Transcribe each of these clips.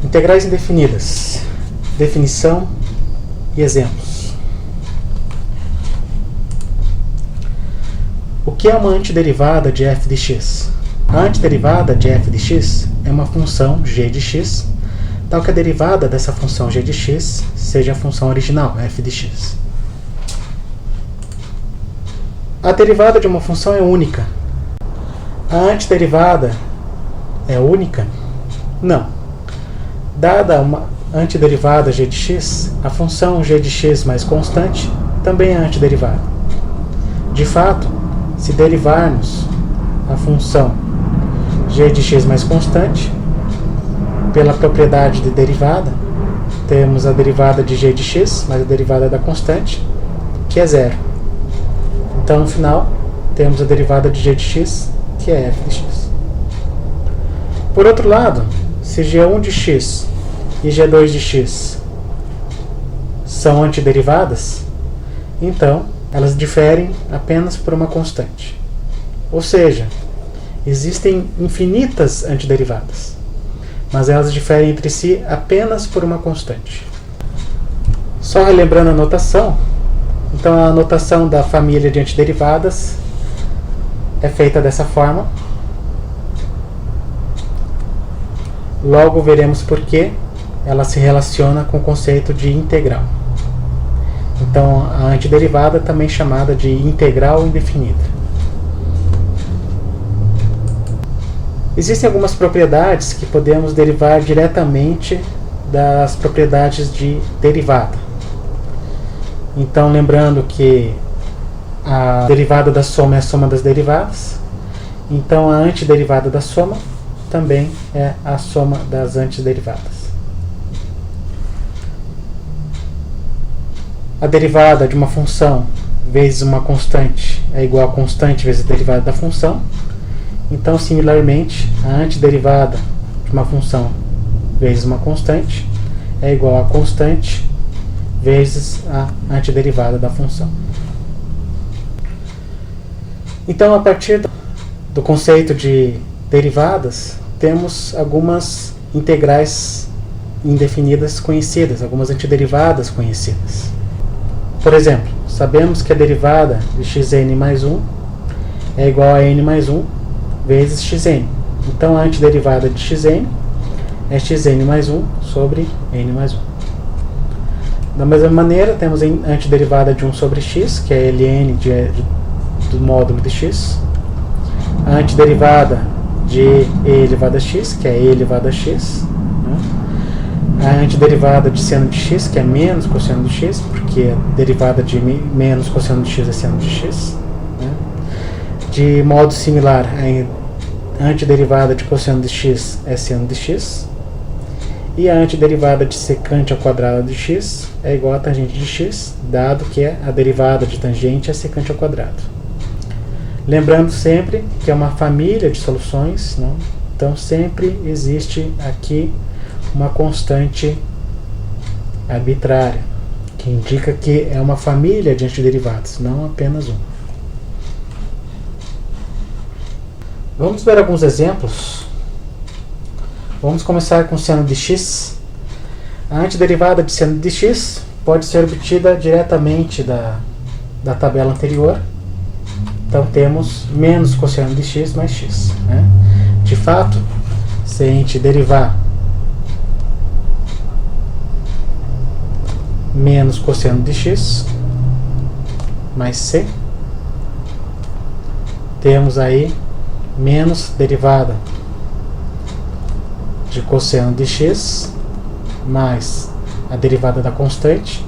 Integrais indefinidas. Definição e exemplos. O que é uma antiderivada de f de x? A antiderivada de f de x é uma função g de x, tal que a derivada dessa função g de x seja a função original, f de x. A derivada de uma função é única. A antiderivada é única? Não. Dada uma antiderivada g de x, a função g de x mais constante também é antiderivada. De fato, se derivarmos a função g de x mais constante, pela propriedade de derivada, temos a derivada de g de x mais a derivada da constante, que é zero. Então, no final, temos a derivada de g de x, que é f de x. Por outro lado, se g1 de x e g2 de x são antiderivadas, então elas diferem apenas por uma constante. Ou seja, existem infinitas antiderivadas, mas elas diferem entre si apenas por uma constante. Só relembrando a notação, então a notação da família de antiderivadas é feita dessa forma. Logo veremos por que ela se relaciona com o conceito de integral. Então, a antiderivada também chamada de integral indefinida. Existem algumas propriedades que podemos derivar diretamente das propriedades de derivada. Então, lembrando que a derivada da soma é a soma das derivadas, então a antiderivada da soma também é a soma das antiderivadas. A derivada de uma função vezes uma constante é igual a constante vezes a derivada da função. Então, similarmente, a antiderivada de uma função vezes uma constante é igual a constante vezes a antiderivada da função. Então, a partir do conceito de derivadas, temos algumas integrais indefinidas conhecidas, algumas antiderivadas conhecidas. Por exemplo, sabemos que a derivada de xn mais 1 é igual a n mais 1 vezes xn. Então, a antiderivada de xn é xn mais 1 sobre n mais 1. Da mesma maneira, temos a antiderivada de 1 sobre x, que é ln do módulo de x. A antiderivada de e elevado a x, que é e elevado a x. A antiderivada de seno de x, que é menos cosseno de x, porque a derivada de menos cosseno de x é seno de x. De modo similar, a antiderivada de cosseno de x é seno de x. E a antiderivada de secante ao quadrado de x é igual a tangente de x, dado que a derivada de tangente é secante ao quadrado. Lembrando sempre que é uma família de soluções, não? Então sempre existe aqui uma constante arbitrária, que indica que é uma família de antiderivados, não apenas um. Vamos ver alguns exemplos. Vamos começar com seno de x. A antiderivada de seno de x pode ser obtida diretamente da tabela anterior. Então temos menos cosseno de x mais x. De fato, se a gente derivar menos cosseno de x mais c, temos aí menos derivada de cosseno de x mais a derivada da constante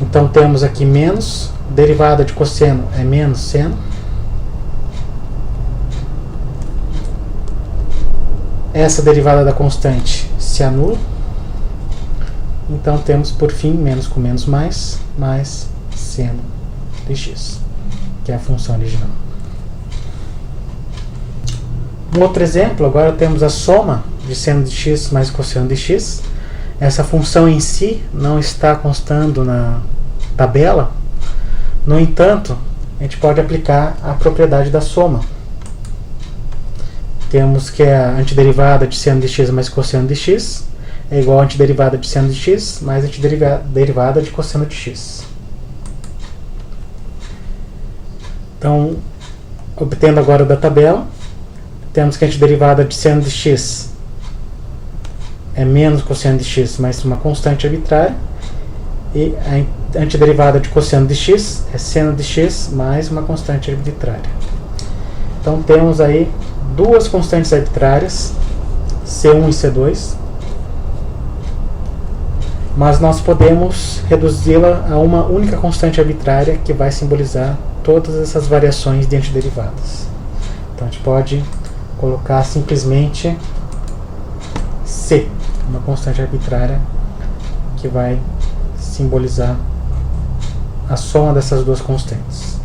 Então temos aqui menos, derivada de cosseno é menos seno. Essa derivada da constante se anula. Então temos por fim menos com menos mais seno de x, que é a função original. Um outro exemplo, agora temos a soma de seno de x mais cosseno de x. Essa função em si não está constando na tabela. No entanto, a gente pode aplicar a propriedade da soma. temos que a antiderivada de seno de x mais cosseno de x é igual a antiderivada de seno de x mais antiderivada de cosseno de x. Então, obtendo agora da tabela, temos que a antiderivada de seno de x é menos cosseno de x mais uma constante arbitrária, e a antiderivada de cosseno de x é seno de x mais uma constante arbitrária. Então temos aí duas constantes arbitrárias, C1 e C2, mas nós podemos reduzi-la a uma única constante arbitrária que vai simbolizar todas essas variações de antiderivadas. Então a gente pode colocar simplesmente C, uma constante arbitrária que vai simbolizar a soma dessas duas constantes.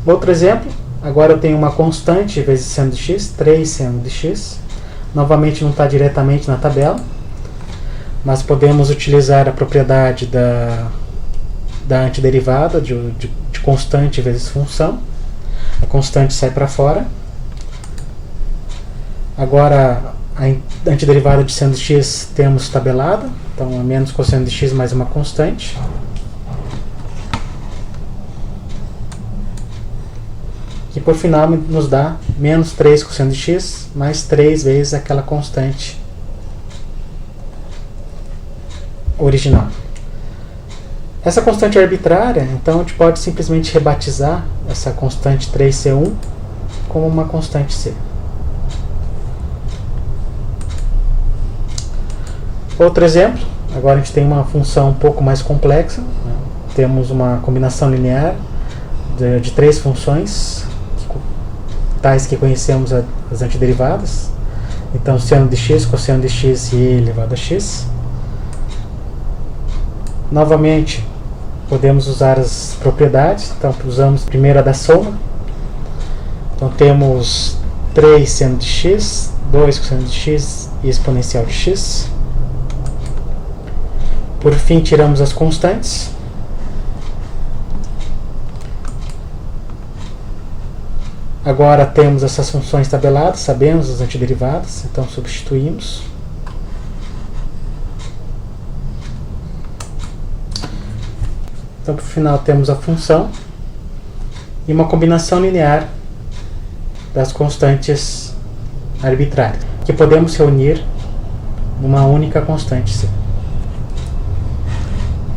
Outro exemplo, agora eu tenho uma constante vezes seno de x, 3 seno de x. Novamente não está diretamente na tabela, mas podemos utilizar a propriedade da antiderivada de constante vezes função. A constante sai para fora. Agora a antiderivada de seno de x temos tabelada, então é menos cosseno de x mais uma constante. Que por final nos dá menos 3 cosseno de x mais 3 vezes aquela constante original. Essa constante arbitrária, então a gente pode simplesmente rebatizar essa constante 3c1 como uma constante c. Outro exemplo, agora a gente tem uma função um pouco mais complexa, né? Temos uma combinação linear de três funções, tais que conhecemos as antiderivadas. Então, seno de x, cosseno de x e e elevado a x. Novamente, podemos usar as propriedades. Então, usamos primeiro a da soma. Então, temos 3 seno de x, 2 cosseno de x e exponencial de x. Por fim, tiramos as constantes. Agora temos essas funções tabeladas, sabemos as antiderivadas, então substituímos. Então, por final, temos a função e uma combinação linear das constantes arbitrárias, que podemos reunir numa única constante C.